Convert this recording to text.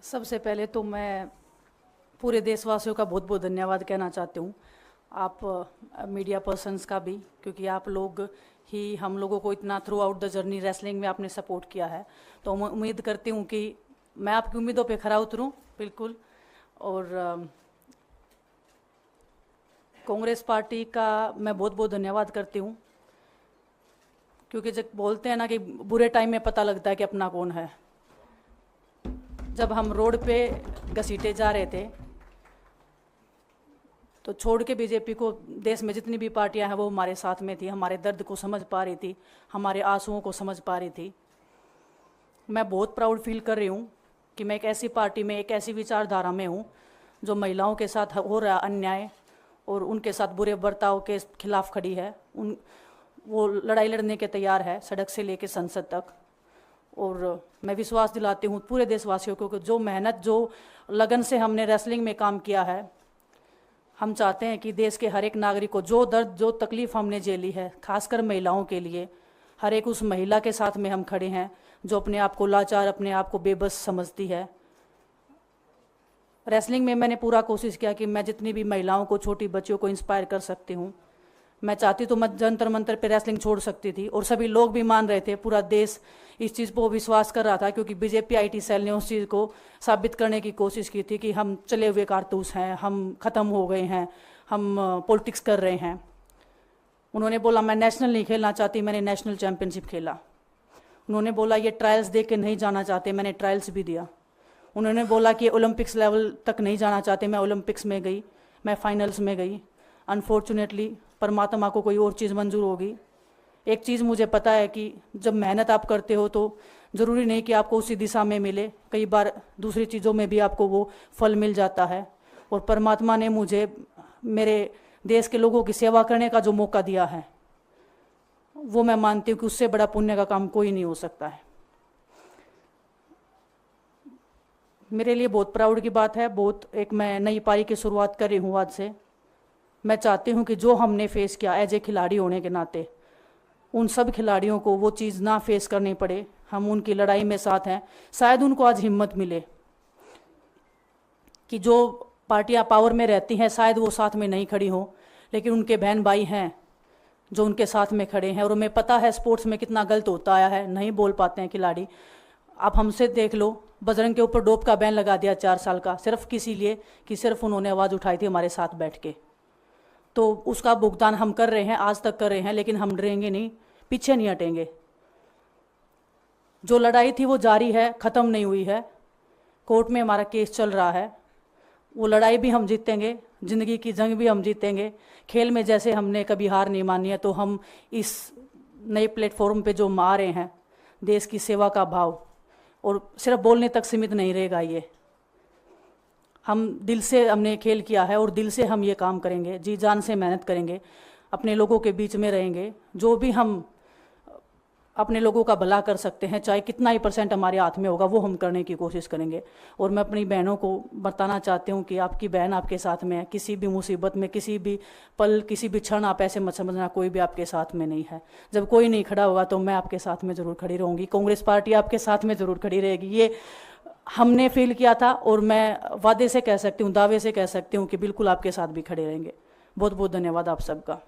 सबसे पहले तो मैं पूरे देशवासियों का बहुत बहुत धन्यवाद कहना चाहती हूँ। आप मीडिया पर्सन्स का भी, क्योंकि आप लोग ही हम लोगों को इतना through out the journey wrestling में आपने सपोर्ट किया है। तो मैं उम्मीद करती हूँ कि मैं आपकी उम्मीदों पे खरा उतरूँ बिल्कुल। और कांग्रेस पार्टी का मैं बहुत बहुत धन्यवाद करती हूँ, क्योंकि जब बोलते हैं ना कि बुरे टाइम में पता लगता है कि अपना कौन है। जब हम रोड पे घसीटे जा रहे थे तो छोड़ के बीजेपी को, देश में जितनी भी पार्टियां हैं वो हमारे साथ में थी, हमारे दर्द को समझ पा रही थी, हमारे आंसुओं को समझ पा रही थी। मैं बहुत प्राउड फील कर रही हूँ कि मैं एक ऐसी पार्टी में, एक ऐसी विचारधारा में हूँ जो महिलाओं के साथ हो रहा अन्याय और उनके साथ बुरे बर्ताव के खिलाफ खड़ी है। वो लड़ाई लड़ने के तैयार है, सड़क से लेकर संसद तक। और मैं विश्वास दिलाती हूँ पूरे देशवासियों को कि जो मेहनत, जो लगन से हमने रेसलिंग में काम किया है, हम चाहते हैं कि देश के हर एक नागरिक को जो दर्द, जो तकलीफ़ हमने झेली है, खासकर महिलाओं के लिए, हर एक उस महिला के साथ में हम खड़े हैं जो अपने आप को लाचार, अपने आप को बेबस समझती है। रेसलिंग में मैंने पूरा कोशिश किया कि मैं जितनी भी महिलाओं को, छोटी बच्चियों को इंस्पायर कर सकती हूँ। मैं चाहती तो मैं जंतर मंतर पे रेसलिंग छोड़ सकती थी, और सभी लोग भी मान रहे थे, पूरा देश इस चीज़ को विश्वास कर रहा था, क्योंकि बीजेपी आईटी सेल ने उस चीज़ को साबित करने की कोशिश की थी कि हम चले हुए कारतूस हैं, हम ख़त्म हो गए हैं, हम पॉलिटिक्स कर रहे हैं। उन्होंने बोला मैं नेशनल नहीं खेलना चाहती, मैंने नेशनल चैम्पियनशिप खेला। उन्होंने बोला ये ट्रायल्स दे के नहीं जाना चाहते, मैंने ट्रायल्स भी दिया। उन्होंने बोला कि ओलंपिक्स लेवल तक नहीं जाना चाहते, मैं ओलंपिक्स में गई, मैं फाइनल्स में गई। अनफॉर्चुनेटली परमात्मा को कोई और चीज़ मंजूर होगी। एक चीज़ मुझे पता है कि जब मेहनत आप करते हो तो ज़रूरी नहीं कि आपको उसी दिशा में मिले, कई बार दूसरी चीज़ों में भी आपको वो फल मिल जाता है। और परमात्मा ने मुझे मेरे देश के लोगों की सेवा करने का जो मौका दिया है, वो मैं मानती हूँ कि उससे बड़ा पुण्य का काम कोई नहीं हो सकता है। मेरे लिए बहुत प्राउड की बात है। बहुत एक मैं नई पारी की शुरुआत कर रही हूँ आज से। मैं चाहती हूँ कि जो हमने फेस किया एज ए खिलाड़ी होने के नाते, उन सब खिलाड़ियों को वो चीज़ ना फेस करनी पड़े। हम उनकी लड़ाई में साथ हैं। शायद उनको आज हिम्मत मिले कि जो पार्टियां पावर में रहती हैं शायद वो साथ में नहीं खड़ी हों, लेकिन उनके बहन भाई हैं जो उनके साथ में खड़े हैं। और हमें पता है स्पोर्ट्स में कितना गलत होता आया है, नहीं बोल पाते हैं खिलाड़ी। आप हमसे देख लो, बजरंग के ऊपर डोप का बैन लगा दिया 4 साल का, सिर्फ किसी लिए कि सिर्फ उन्होंने आवाज़ उठाई थी हमारे साथ बैठ के। तो उसका भुगतान हम कर रहे हैं, आज तक कर रहे हैं, लेकिन हम डरेंगे नहीं, पीछे नहीं हटेंगे। जो लड़ाई थी वो जारी है, ख़त्म नहीं हुई है। कोर्ट में हमारा केस चल रहा है, वो लड़ाई भी हम जीतेंगे, ज़िंदगी की जंग भी हम जीतेंगे। खेल में जैसे हमने कभी हार नहीं मानी है, तो हम इस नए प्लेटफॉर्म पे जो आ रहे हैं, देश की सेवा का भाव, और सिर्फ बोलने तक सीमित नहीं रहेगा ये। हम दिल से हमने खेल किया है और दिल से हम ये काम करेंगे, जी जान से मेहनत करेंगे, अपने लोगों के बीच में रहेंगे। जो भी हम अपने लोगों का भला कर सकते हैं, चाहे कितना ही % हमारे हाथ में होगा, वो हम करने की कोशिश करेंगे। और मैं अपनी बहनों को बताना चाहती हूँ कि आपकी बहन आपके साथ में है। किसी भी मुसीबत में, किसी भी पल, किसी भी क्षण आप ऐसे मत समझना कोई भी आपके साथ में नहीं है। जब कोई नहीं खड़ा होगा तो मैं आपके साथ में ज़रूर खड़ी रहूँगी, कांग्रेस पार्टी आपके साथ में ज़रूर खड़ी रहेगी। ये हमने फील किया था, और मैं वादे से कह सकती हूँ, दावे से कह सकती हूँ कि बिल्कुल आपके साथ भी खड़े रहेंगे। बहुत बहुत धन्यवाद आप सबका।